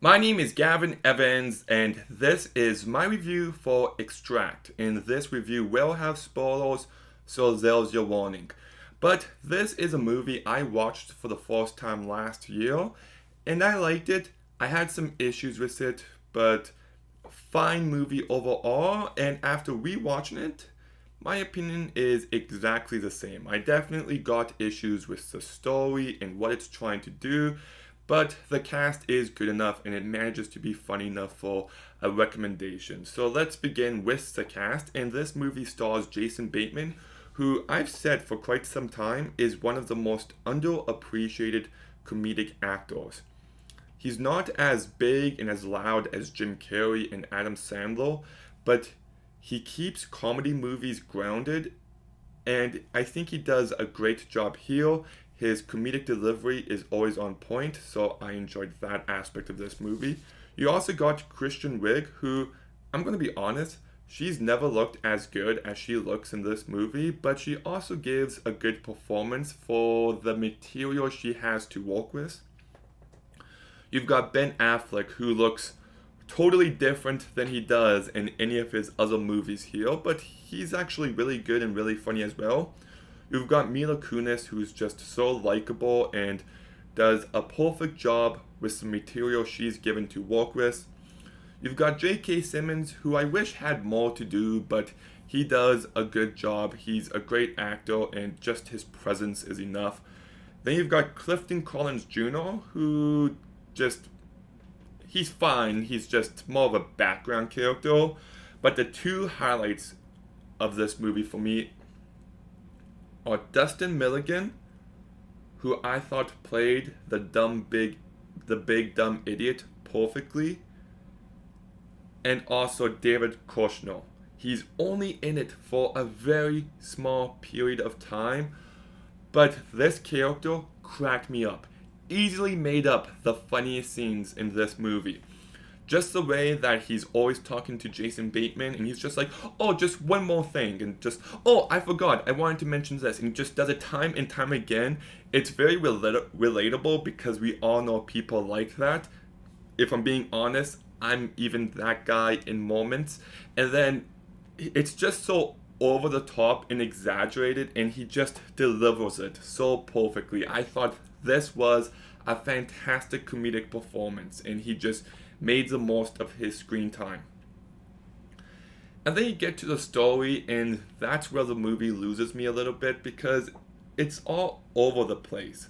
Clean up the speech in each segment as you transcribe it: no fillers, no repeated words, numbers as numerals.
My name is Gavin Evans, and this is my review for Extract. In this review, we'll have spoilers, so there's your warning. But this is a movie I watched for the first time last year, and I liked it. I had some issues with it, but fine movie overall. And after rewatching it, my opinion is exactly the same. I definitely got issues with the story and what it's trying to do, but the cast is good enough and it manages to be funny enough for a recommendation. So let's begin with the cast. And this movie stars Jason Bateman, who I've said for quite some time is one of the most underappreciated comedic actors. He's not as big and as loud as Jim Carrey and Adam Sandler, but he keeps comedy movies grounded, and I think he does a great job here. His comedic delivery is always on point, so I enjoyed that aspect of this movie. You also got Kristen Wiig, who, I'm going to be honest, she's never looked as good as she looks in this movie, but she also gives a good performance for the material she has to work with. You've got Ben Affleck, who looks totally different than he does in any of his other movies here, but he's actually really good and really funny as well. You've got Mila Kunis, who's just so likable and does a perfect job with the material she's given to work with. You've got J.K. Simmons, who I wish had more to do, but he does a good job. He's a great actor, and just his presence is enough. Then you've got Clifton Collins Jr., who just he's fine. He's just more of a background character. But the two highlights of this movie for me are Dustin Milligan, who I thought played the big dumb idiot perfectly, and also David Koshner. He's only in it for a very small period of time, but this character cracked me up. Easily made up the funniest scenes in this movie. Just the way that he's always talking to Jason Bateman and he's just like, oh, just one more thing. And just, oh, I forgot, I wanted to mention this. And he just does it time and time again. It's very relatable because we all know people like that. If I'm being honest, I'm even that guy in moments. And then it's just so over the top and exaggerated, and he just delivers it so perfectly. I thought this was a fantastic comedic performance, and he just made the most of his screen time. And then you get to the story, and that's where the movie loses me a little bit because it's all over the place.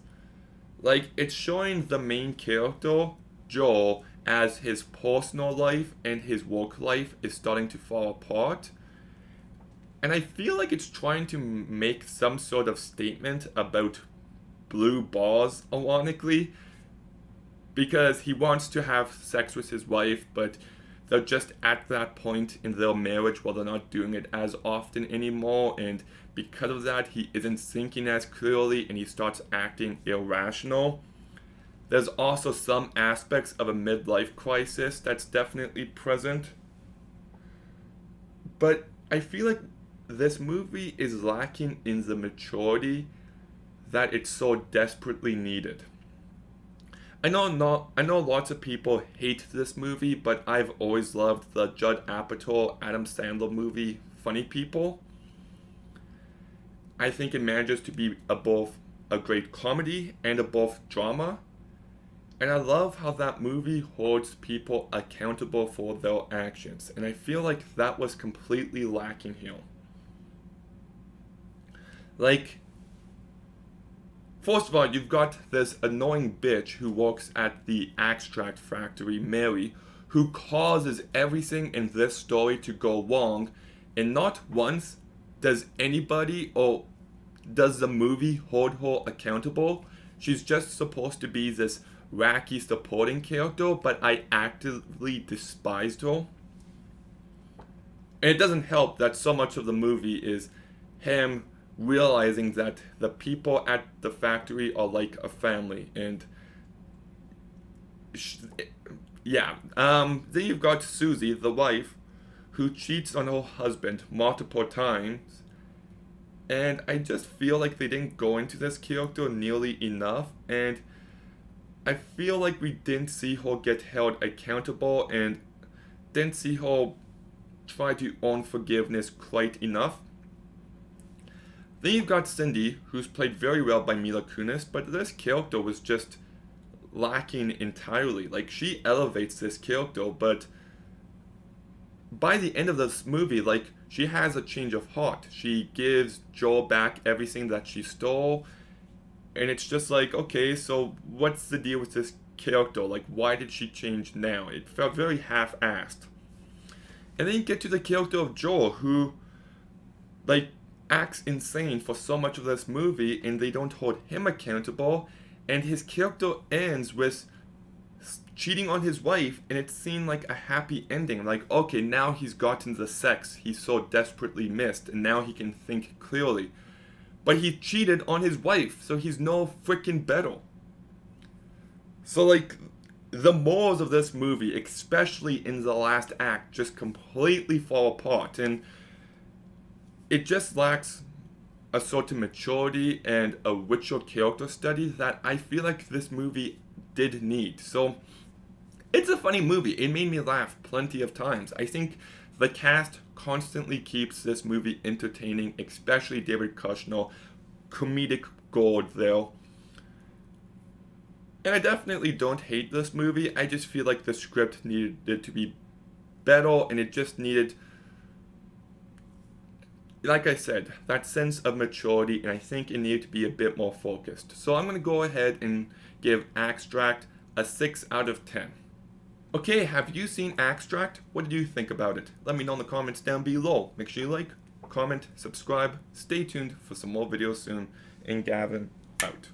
Like, it's showing the main character, Joel, as his personal life and his work life is starting to fall apart. And I feel like it's trying to make some sort of statement about blue balls, ironically, because he wants to have sex with his wife, but they're just at that point in their marriage where they're not doing it as often anymore, and because of that, he isn't thinking as clearly and he starts acting irrational. There's also some aspects of a midlife crisis that's definitely present, but I feel like this movie is lacking in the maturity that it so desperately needed. I know lots of people hate this movie, but I've always loved the Judd Apatow Adam Sandler movie Funny People. I think it manages to be both a great comedy and a both drama. And I love how that movie holds people accountable for their actions. And I feel like that was completely lacking here. Like, first of all, you've got this annoying bitch who works at the extract factory, Mary, who causes everything in this story to go wrong, and not once does anybody or does the movie hold her accountable. She's just supposed to be this wacky supporting character, but I actively despised her. And it doesn't help that so much of the movie is him realizing that the people at the factory are like a family, and yeah. Then you've got Susie, the wife, who cheats on her husband multiple times, and I just feel like they didn't go into this character nearly enough, and I feel like we didn't see her get held accountable and didn't see her try to earn forgiveness quite enough. Then you've got Cindy, who's played very well by Mila Kunis, but this character was just lacking entirely. Like, she elevates this character, but by the end of this movie, like, she has a change of heart. She gives Joel back everything that she stole, and it's just like, okay, so what's the deal with this character? Like, why did she change now? It felt very half-assed. And then you get to the character of Joel, who, like, acts insane for so much of this movie, and they don't hold him accountable, and his character ends with cheating on his wife, and it seemed like a happy ending. Like, okay, now he's gotten the sex he so desperately missed, and now he can think clearly. But he cheated on his wife, so he's no freaking better. So, like, the morals of this movie, especially in the last act, just completely fall apart, and it just lacks a sort of maturity and a richer character study that I feel like this movie did need. So, it's a funny movie. It made me laugh plenty of times. I think the cast constantly keeps this movie entertaining, especially David Kushner. Comedic gold there. And I definitely don't hate this movie. I just feel like the script needed it to be better, and it just needed, like I said, that sense of maturity, and I think it needed to be a bit more focused. So I'm going to go ahead and give Extract a 6 out of 10. Okay, have you seen Extract? What did you think about it? Let me know in the comments down below. Make sure you like, comment, subscribe. Stay tuned for some more videos soon. And Gavin, out.